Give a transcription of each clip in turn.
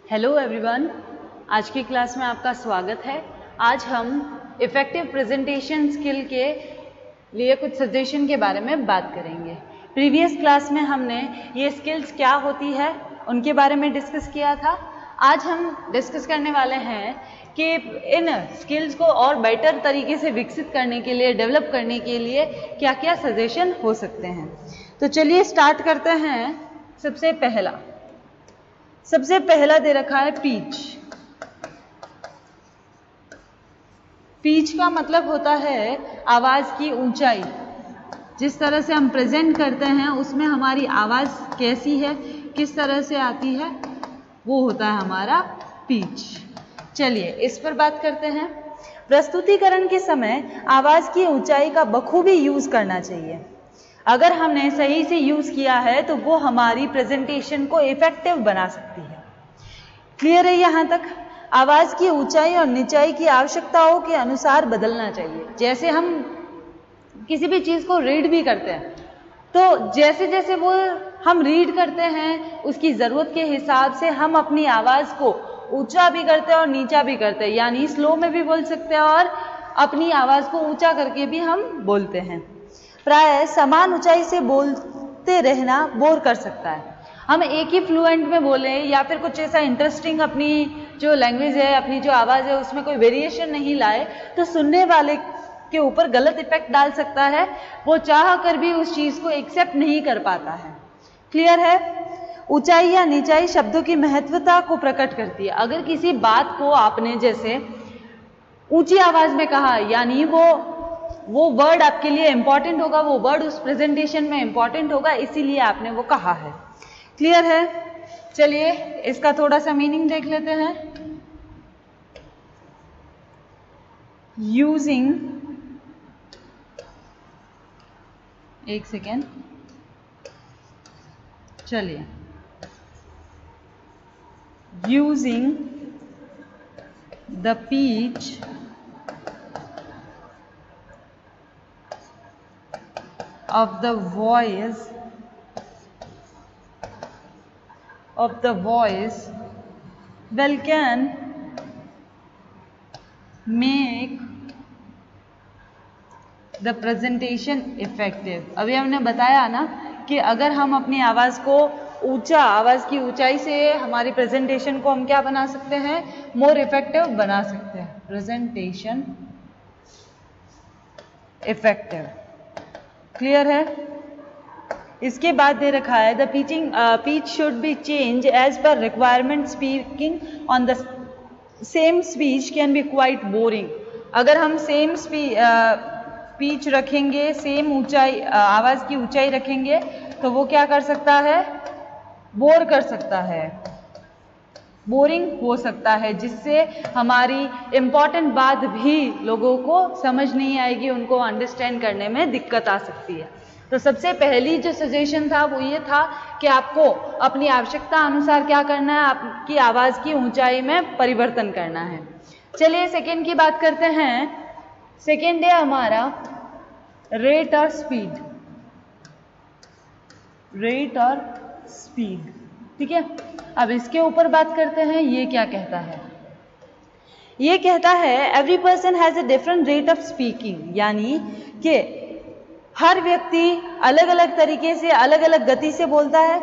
Hello everyone, आज की class में आपका स्वागत है। आज हम इफ़ेक्टिव प्रेजेंटेशन स्किल के लिए कुछ सजेशन के बारे में बात करेंगे। प्रीवियस क्लास में हमने ये स्किल्स क्या होती है उनके बारे में डिस्कस किया था। आज हम डिस्कस करने वाले हैं कि इन स्किल्स को और बेटर तरीके से विकसित करने के लिए, डेवलप करने के लिए क्या क्या सजेशन हो सकते हैं। तो चलिए स्टार्ट करते हैं। सबसे पहला दे रखा है पीच। पीच का मतलब होता है आवाज की ऊंचाई। जिस तरह से हम प्रेजेंट करते हैं उसमें हमारी आवाज कैसी है, किस तरह से आती है, वो होता है हमारा पीच। चलिए इस पर बात करते हैं। प्रस्तुतिकरण के समय आवाज की ऊंचाई का बखूबी यूज करना चाहिए। अगर हमने सही से यूज किया है तो वो हमारी प्रेजेंटेशन को इफेक्टिव बना सकती है। क्लियर है यहाँ तक? आवाज की ऊंचाई और निचाई की आवश्यकताओं के अनुसार बदलना चाहिए। जैसे हम किसी भी चीज को रीड भी करते हैं तो जैसे जैसे वो हम रीड करते हैं उसकी जरूरत के हिसाब से हम अपनी आवाज को ऊंचा भी करते हैं और नीचा भी करते हैं। यानी स्लो में भी बोल सकते हैं और अपनी आवाज को ऊंचा करके भी हम बोलते हैं। प्राय समान ऊंचाई से बोलते रहना बोर कर सकता है। हम एक ही फ्लुएंट में बोले या फिर कुछ ऐसा इंटरेस्टिंग अपनी जो लैंग्वेज है, अपनी जो आवाज है उसमें कोई वेरिएशन नहीं लाए तो सुनने वाले के ऊपर गलत इफेक्ट डाल सकता है। वो चाह कर भी उस चीज को एक्सेप्ट नहीं कर पाता है। क्लियर है? ऊंचाई या नीचाई शब्दों की महत्वता को प्रकट करती है। अगर किसी बात को आपने जैसे ऊंची आवाज में कहा, यानी वो वर्ड आपके लिए इंपॉर्टेंट होगा, वो वर्ड उस प्रेजेंटेशन में इंपॉर्टेंट होगा, इसीलिए आपने वो कहा है। क्लियर है? चलिए इसका थोड़ा सा मीनिंग देख लेते हैं। यूजिंग, एक सेकेंड, चलिए, using the pitch of the voice well can make the presentation effective। अभी हमने बताया ना कि अगर हम अपनी आवाज को आवाज की ऊंचाई से हमारी प्रेजेंटेशन को हम क्या बना सकते हैं, मोर इफेक्टिव बना सकते हैं। Presentation effective. क्लियर है? इसके बाद दे रखा है the pitch should be change as per requirement. Speaking on the same speech can be quite boring. अगर हम सेम पीच रखेंगे, सेम ऊंचाई, आवाज की ऊंचाई रखेंगे तो वो क्या कर सकता है, बोर कर सकता है, बोरिंग हो सकता है, जिससे हमारी इंपॉर्टेंट बात भी लोगों को समझ नहीं आएगी, उनको अंडरस्टैंड करने में दिक्कत आ सकती है। तो सबसे पहली जो सजेशन था वो ये था कि आपको अपनी आवश्यकता अनुसार क्या करना है, आपकी आवाज की ऊंचाई में परिवर्तन करना है। चलिए सेकेंड की बात करते हैं। सेकेंड है हमारा रेट और स्पीड। रेट और स्पीड, ठीक है। अब इसके ऊपर बात करते हैं। ये क्या कहता है? ये कहता है every person has a different rate of speaking. यानी कि हर व्यक्ति अलग अलग तरीके से, अलग अलग गति से बोलता है।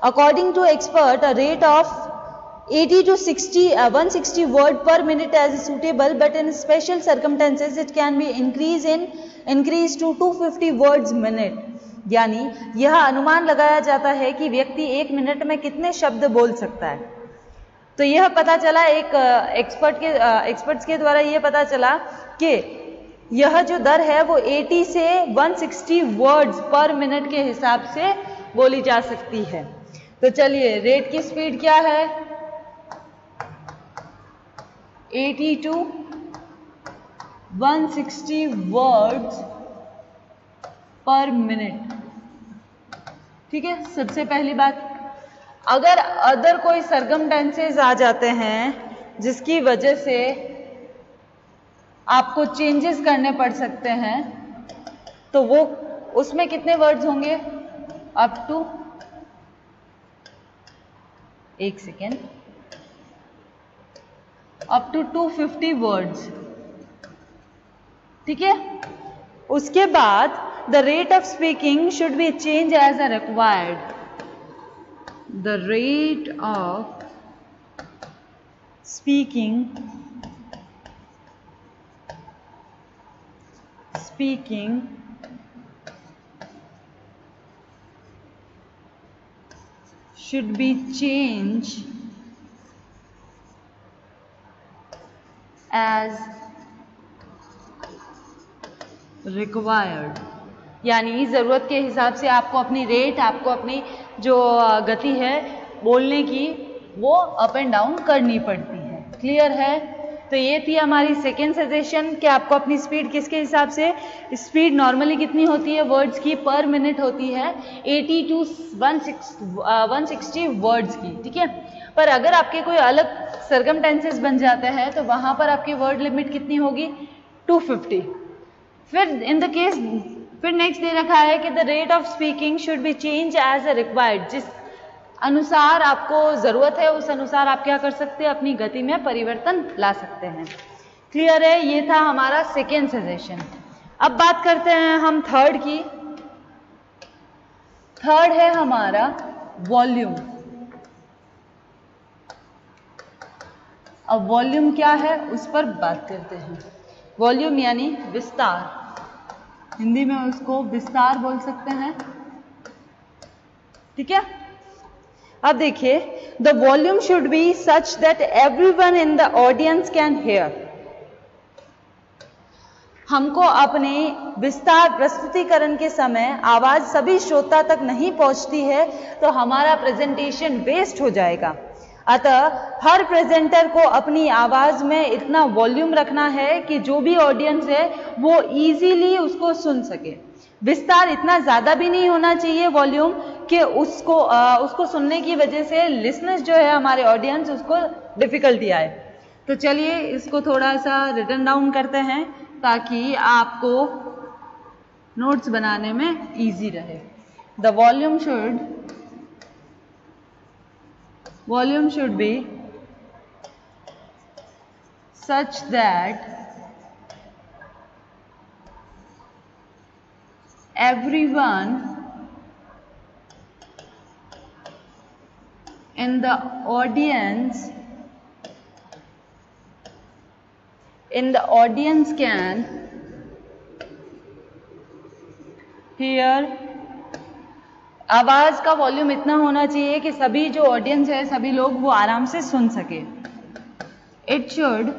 According to expert a rate of 80 to 160 word per minute as suitable, but in special circumstances it can be increase to 250 words minute. यानी यह अनुमान लगाया जाता है कि व्यक्ति 1 मिनट में कितने शब्द बोल सकता है। तो यह पता चला, एक एक्सपर्ट्स के द्वारा यह पता चला कि यह जो दर है वो 80 से 160 वर्ड्स पर मिनट के हिसाब से बोली जा सकती है। तो चलिए रेट की स्पीड क्या है? 80 to 160 वर्ड्स पर मिनट। ठीक है, सबसे पहली बात। अगर अदर कोई सर्कमस्टेंसेस आ जाते हैं जिसकी वजह से आपको चेंजेस करने पड़ सकते हैं तो वो उसमें कितने वर्ड्स होंगे? अप टू, एक सेकेंड, अप टू 250 वर्ड्स, ठीक है। उसके बाद the rate of speaking should be change as a required, the rate of speaking should be changed as required, यानी ज़रूरत के हिसाब से आपको अपनी रेट, आपको अपनी जो गति है बोलने की, वो अप एंड डाउन करनी पड़ती है। क्लियर है? तो ये थी हमारी सेकेंड सजेशन कि आपको अपनी स्पीड किसके हिसाब से, स्पीड नॉर्मली कितनी होती है वर्ड्स की पर मिनट होती है 80 टू 160 वर्ड्स की, ठीक है। पर अगर आपके कोई अलग सर्कमटेंसेस बन जाते हैं तो वहां पर आपकी वर्ड लिमिट कितनी होगी, 250। फिर नेक्स्ट दे रखा है कि the rate of speaking should be change as a required, जिस अनुसार आपको जरूरत है उस अनुसार आप क्या कर सकते हैं, अपनी गति में परिवर्तन ला सकते हैं। क्लियर है? ये था हमारा सेकेंड सजेशन। अब बात करते हैं हम थर्ड की। थर्ड है हमारा वॉल्यूम। अब वॉल्यूम क्या है उस पर बात करते हैं। वॉल्यूम यानी विस्तार, हिंदी में उसको विस्तार बोल सकते हैं, ठीक है। अब देखिए, the volume should be such that everyone in the audience can hear. हमको अपने विस्तार प्रस्तुतिकरण के समय आवाज सभी श्रोता तक नहीं पहुंचती है तो हमारा प्रेजेंटेशन वेस्ट हो जाएगा। अतः हर प्रेजेंटर को अपनी आवाज में इतना वॉल्यूम रखना है कि जो भी ऑडियंस है वो इजीली उसको सुन सके। विस्तार इतना ज्यादा भी नहीं होना चाहिए वॉल्यूम कि उसको सुनने की वजह से लिसनर्स जो है हमारे ऑडियंस उसको डिफिकल्टी आए। तो चलिए इसको थोड़ा सा रिटन डाउन करते हैं ताकि आपको नोट्स बनाने में इजी रहे। The volume should be such that everyone in the audience can hear। आवाज का वॉल्यूम इतना होना चाहिए कि सभी जो ऑडियंस है, सभी लोग वो आराम से सुन सके। It should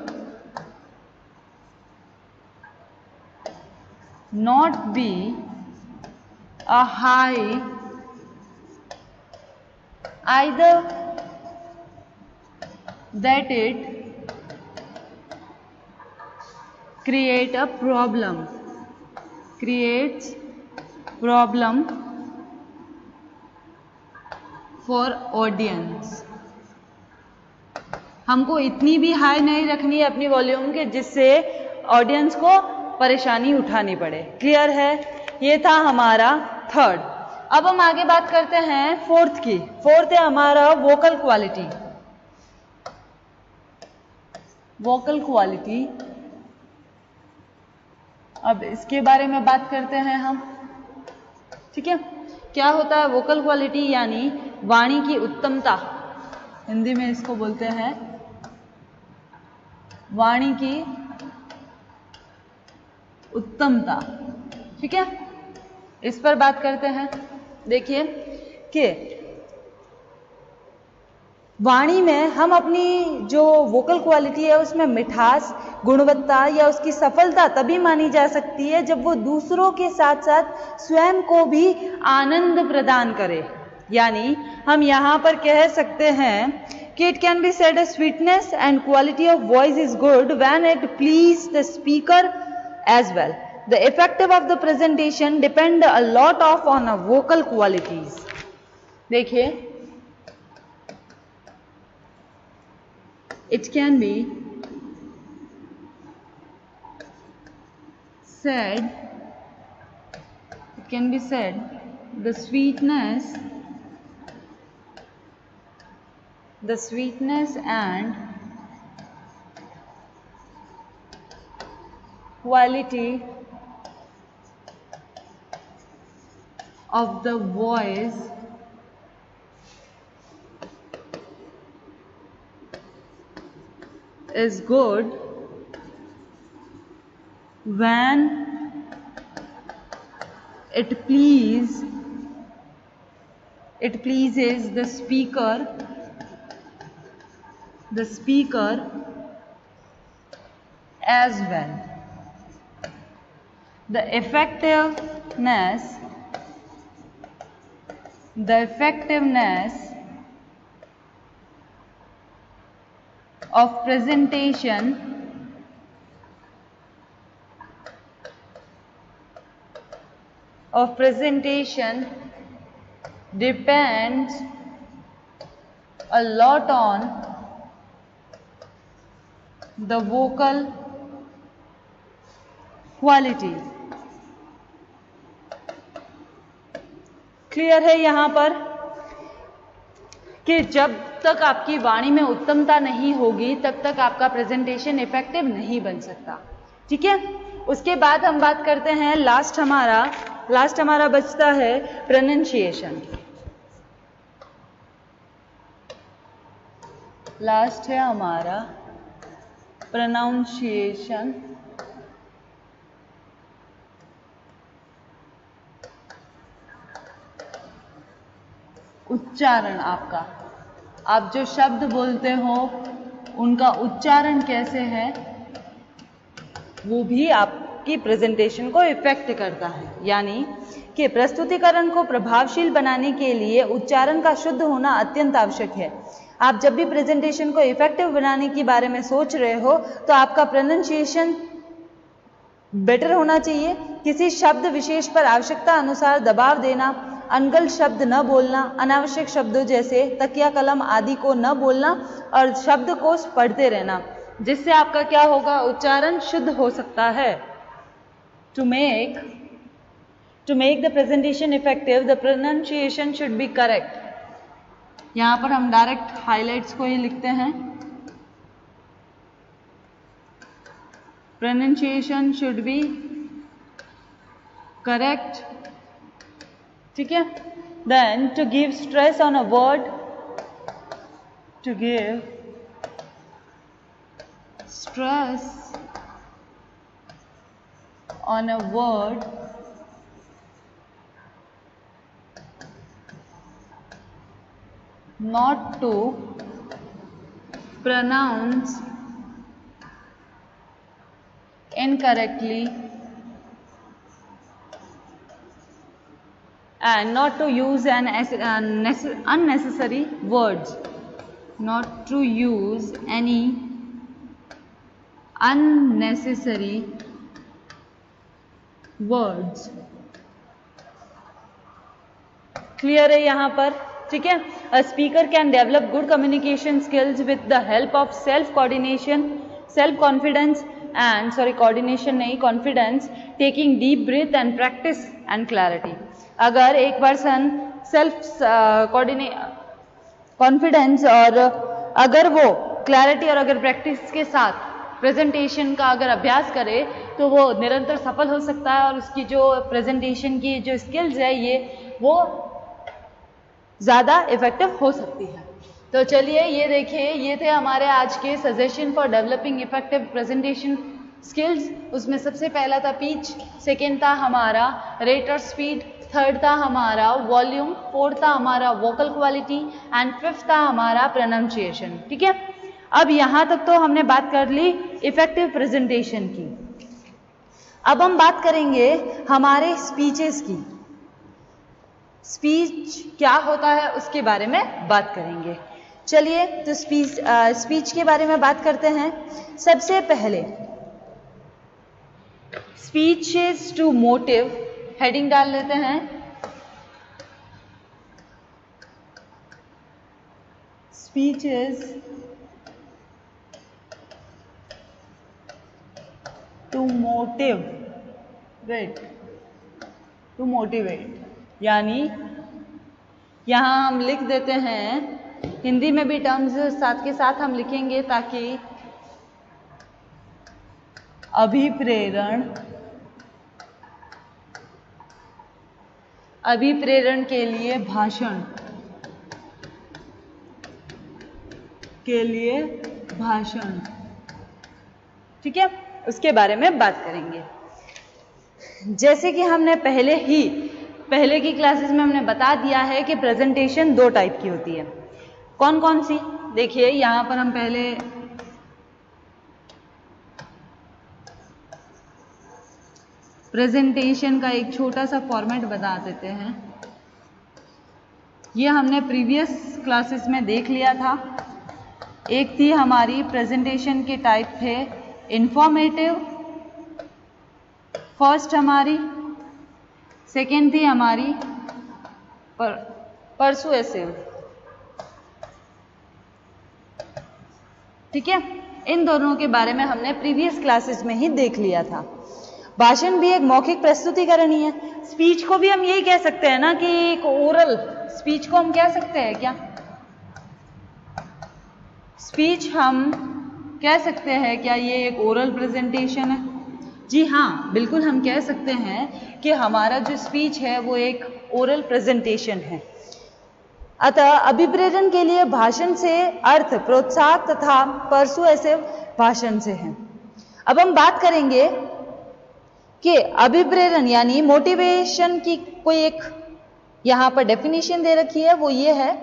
not be a high either that it creates problem for audience। हमको इतनी भी हाई नहीं रखनी है अपनी वॉल्यूम के जिससे ऑडियंस को परेशानी उठानी पड़े। क्लियर है? ये था हमारा थर्ड। अब हम आगे बात करते हैं फोर्थ की। फोर्थ है हमारा वोकल क्वालिटी। वोकल क्वालिटी, अब इसके बारे में बात करते हैं हम, ठीक है। क्या होता है वोकल क्वालिटी? यानी वाणी की उत्तमता, हिंदी में इसको बोलते हैं वाणी की उत्तमता, ठीक है। इस पर बात करते हैं। देखिए कि वाणी में हम अपनी जो वोकल क्वालिटी है उसमें मिठास, गुणवत्ता या उसकी सफलता तभी मानी जा सकती है जब वो दूसरों के साथ साथ स्वयं को भी आनंद प्रदान करे। यानी हम यहाँ पर कह सकते हैं कि it can be said a sweetness and quality of voice is good when it please the speaker as well. The effective of the presentation depend a lot of on a vocal qualities. देखिए, it can be said the sweetness and quality of the voice is good when it pleases the speaker as well. The effectiveness of presentation depends a lot on the vocal quality. Clear है यहां पर कि जब तक आपकी वाणी में उत्तमता नहीं होगी तब तक आपका प्रेजेंटेशन इफेक्टिव नहीं बन सकता। ठीक है, उसके बाद हम बात करते हैं लास्ट हमारा बचता है प्रोनाउंसिएशन। लास्ट है हमारा प्रोनाउंसिएशन। उच्चारण आपका, आप जो शब्द बोलते हो उनका उच्चारण कैसे है वो भी आपकी प्रेजेंटेशन को इफेक्ट करता है। यानी कि प्रस्तुतिकरण को प्रभावशील बनाने के लिए उच्चारण का शुद्ध होना अत्यंत आवश्यक है। आप जब भी प्रेजेंटेशन को इफेक्टिव बनाने के बारे में सोच रहे हो तो आपका प्रोनाउंसिएशन बेटर होना चाहिए। किसी शब्द विशेष पर आवश्यकता अनुसार दबाव देना, अनगल शब्द न बोलना, अनावश्यक शब्दों जैसे तकिया कलम आदि को न बोलना और शब्द को पढ़ते रहना, जिससे आपका क्या होगा, उच्चारण शुद्ध हो सकता है। To make the presentation effective the pronunciation should be correct. यहां पर हम डायरेक्ट हाइलाइट्स को ही लिखते हैं। Pronunciation should be correct. ठीक है, then to give stress on a word, to give stress on a word not to pronounce incorrectly and not to use unnecessary words, not to use any unnecessary words। Clear है यहां पर? ठीक है, a speaker can develop good communication skills with the help of self confidence taking deep breath and practice and clarity. अगर एक person self confidence और अगर वो क्लैरिटी और अगर प्रैक्टिस के साथ प्रेजेंटेशन का अगर अभ्यास करे तो वो निरंतर सफल हो सकता है और उसकी जो प्रेजेंटेशन की जो स्किल्स है वो ज़्यादा इफेक्टिव हो सकती है। तो चलिए ये देखिए, ये थे हमारे आज के suggestion for developing effective presentation skills. उसमें सबसे पहला था पिच, सेकेंड था हमारा रेट और स्पीड, थर्ड था हमारा वॉल्यूम, फोर्थ था हमारा वोकल क्वालिटी एंड फिफ्थ था हमारा प्रोनाउंसिएशन। ठीक है, अब यहां तक तो हमने बात कर ली इफेक्टिव प्रेजेंटेशन की। अब हम बात करेंगे हमारे स्पीचेस की। स्पीच क्या होता है उसके बारे में बात करेंगे। चलिए तो स्पीच के बारे में बात करते हैं। सबसे पहले स्पीचेस टू मोटिव हेडिंग डाल लेते हैं। स्पीचेस टू मोटिवेट, यानी यहां हम लिख देते हैं, हिंदी में भी टर्म्स साथ के साथ हम लिखेंगे ताकि अभिप्रेरण के लिए भाषण ठीक है, उसके बारे में बात करेंगे। जैसे कि हमने पहले की क्लासेस में हमने बता दिया है कि प्रेजेंटेशन 2 टाइप की होती है। कौन कौन सी? देखिए यहां पर हम पहले प्रेजेंटेशन का एक छोटा सा फॉर्मेट बता देते हैं। ये हमने प्रीवियस क्लासेस में देख लिया था। एक थी हमारी प्रेजेंटेशन के टाइप थे इंफॉर्मेटिव, फर्स्ट हमारी, सेकेंड थी हमारी परसुएसिव। ठीक है, इन दोनों के बारे में हमने प्रीवियस क्लासेस में ही देख लिया था। भाषण भी एक मौखिक प्रस्तुतिकरण ही है। स्पीच को भी हम यही कह सकते हैं ना कि एक ओरल स्पीच को हम कह सकते हैं क्या? स्पीच हम कह सकते हैं क्या ये एक ओरल प्रेजेंटेशन है? जी हाँ, बिल्कुल हम कह सकते हैं कि हमारा जो स्पीच है वो एक ओरल प्रेजेंटेशन है। अतः अभिप्रेरण के लिए भाषण से अर्थ प्रोत्साहक तथा परसुएसिव भाषण से है। अब हम बात करेंगे कि अभिप्रेरण यानी मोटिवेशन की कोई एक यहाँ पर डेफिनेशन दे रखी है। वो ये है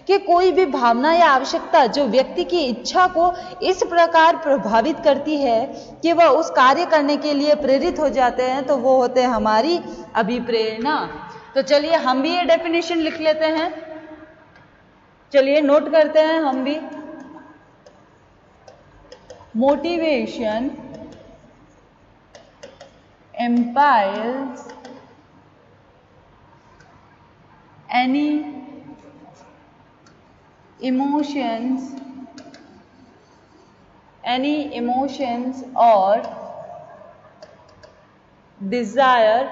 कि कोई भी भावना या आवश्यकता जो व्यक्ति की इच्छा को इस प्रकार प्रभावित करती है कि वह उस कार्य करने के लिए प्रेरित हो जाते हैं, तो वो होते हैं हमारी अभिप्रेरणा। तो चलिए हम भी ये डेफिनेशन लिख लेते हैं। चलिए नोट करते हैं हम भी। Motivation impels any emotions or desire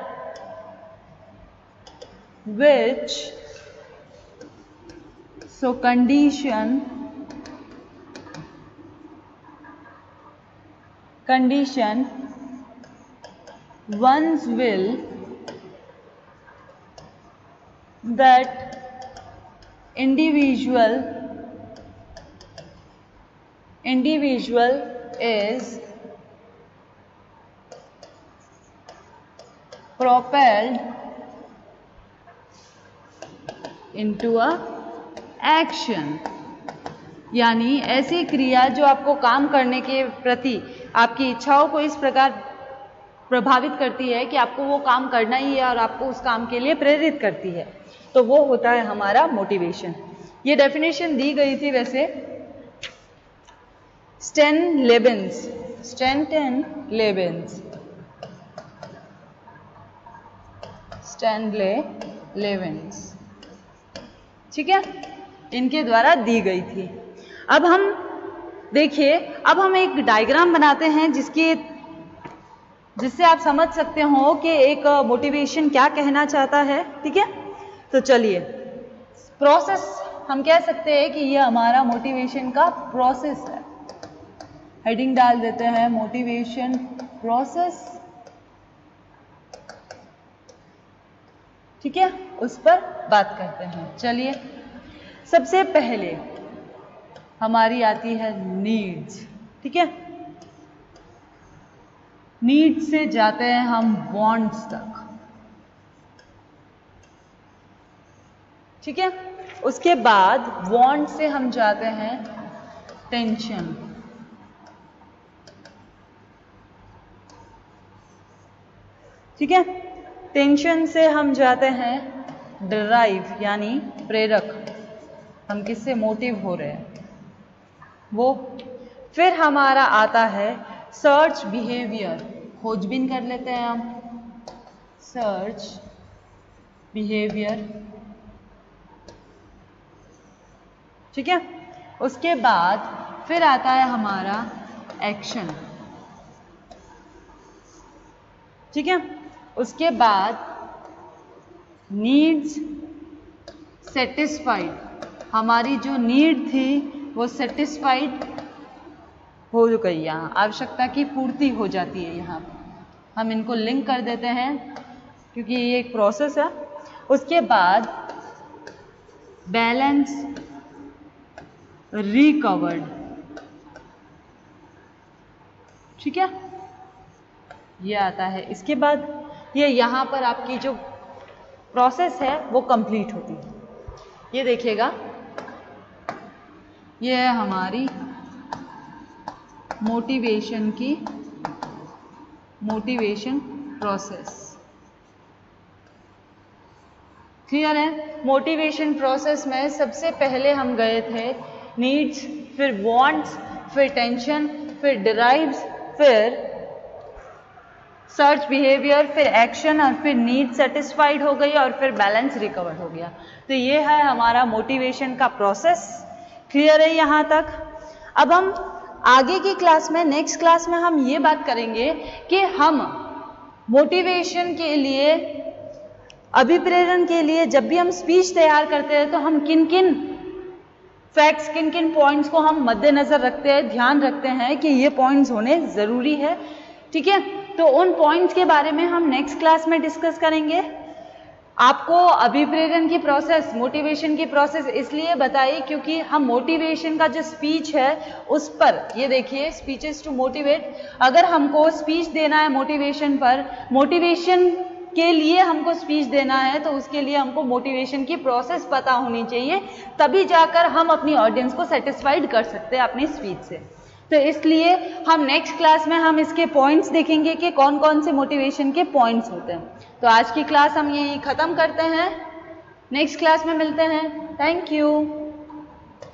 which so condition one's will that individual is propelled into a action। यानी ऐसी क्रिया जो आपको काम करने के प्रति आपकी इच्छाओं को इस प्रकार प्रभावित करती है कि आपको वो काम करना ही है और आपको उस काम के लिए प्रेरित करती है, तो वो होता है हमारा मोटिवेशन। ये डेफिनेशन दी गई थी वैसे स्टैनले लेविन्स, ठीक है, इनके द्वारा दी गई थी। अब हम देखिए, अब हम एक डायग्राम बनाते हैं जिससे आप समझ सकते हो कि एक मोटिवेशन क्या कहना चाहता है। ठीक है, तो चलिए प्रोसेस हम कह सकते हैं कि ये हमारा मोटिवेशन का प्रोसेस है। हेडिंग डाल देते हैं मोटिवेशन प्रोसेस। ठीक है, उस पर बात करते हैं। चलिए सबसे पहले हमारी आती है नीड्स। ठीक है, नीड्स से जाते हैं हम वांट्स तक। ठीक है, उसके बाद वांट से हम जाते हैं टेंशन। ठीक है, टेंशन से हम जाते हैं ड्राइव यानी प्रेरक, हम किससे मोटिव हो रहे हैं वो। फिर हमारा आता है सर्च बिहेवियर, खोजबीन कर लेते हैं हम, सर्च बिहेवियर। ठीक है, उसके बाद फिर आता है हमारा एक्शन। ठीक है, उसके बाद नीड्स सेटिस्फाइड, हमारी जो नीड थी वो सेटिस्फाइड हो गई, यहाँ आवश्यकता की पूर्ति हो जाती है। यहाँ हम इनको लिंक कर देते हैं क्योंकि ये एक प्रोसेस है। उसके बाद बैलेंस रिकवर्ड, ठीक है, ये आता है। इसके बाद ये यहाँ पर आपकी जो प्रोसेस है वो कंप्लीट होती है। ये देखिएगा, ये है हमारी मोटिवेशन प्रोसेस। क्लियर है? मोटिवेशन प्रोसेस में सबसे पहले हम गए थे नीड्स, फिर वांट्स, फिर टेंशन, फिर डिराइव्स, फिर सर्च बिहेवियर, फिर एक्शन, और फिर नीड सेटिस्फाइड हो गई, और फिर बैलेंस रिकवर हो गया। तो ये है हमारा मोटिवेशन का प्रोसेस। क्लियर है यहाँ तक? अब हम आगे की क्लास में, नेक्स्ट क्लास में हम ये बात करेंगे कि हम मोटिवेशन के लिए, अभिप्रेरण के लिए जब भी हम स्पीच तैयार करते हैं तो हम किन किन फैक्ट्स, किन किन पॉइंट्स को हम मद्देनजर रखते हैं, ध्यान रखते हैं कि ये पॉइंट्स होने जरूरी है। ठीक है, तो उन पॉइंट्स के बारे में हम नेक्स्ट क्लास में डिस्कस करेंगे। आपको अभिप्रेरण की प्रोसेस, मोटिवेशन की प्रोसेस इसलिए बताई क्योंकि हम मोटिवेशन का जो स्पीच है उस पर, ये देखिए स्पीचेस टू मोटिवेट, अगर हमको स्पीच देना है मोटिवेशन पर, मोटिवेशन के लिए हमको स्पीच देना है तो उसके लिए हमको मोटिवेशन की प्रोसेस पता होनी चाहिए, तभी जाकर हम अपनी ऑडियंस को सेटिस्फाइड कर सकते हैं अपनी स्पीच से। तो इसलिए हम नेक्स्ट क्लास में हम इसके पॉइंट्स देखेंगे कि कौन कौन से मोटिवेशन के पॉइंट्स होते हैं। तो आज की क्लास हम यही खत्म करते हैं, नेक्स्ट क्लास में मिलते हैं। Thank you.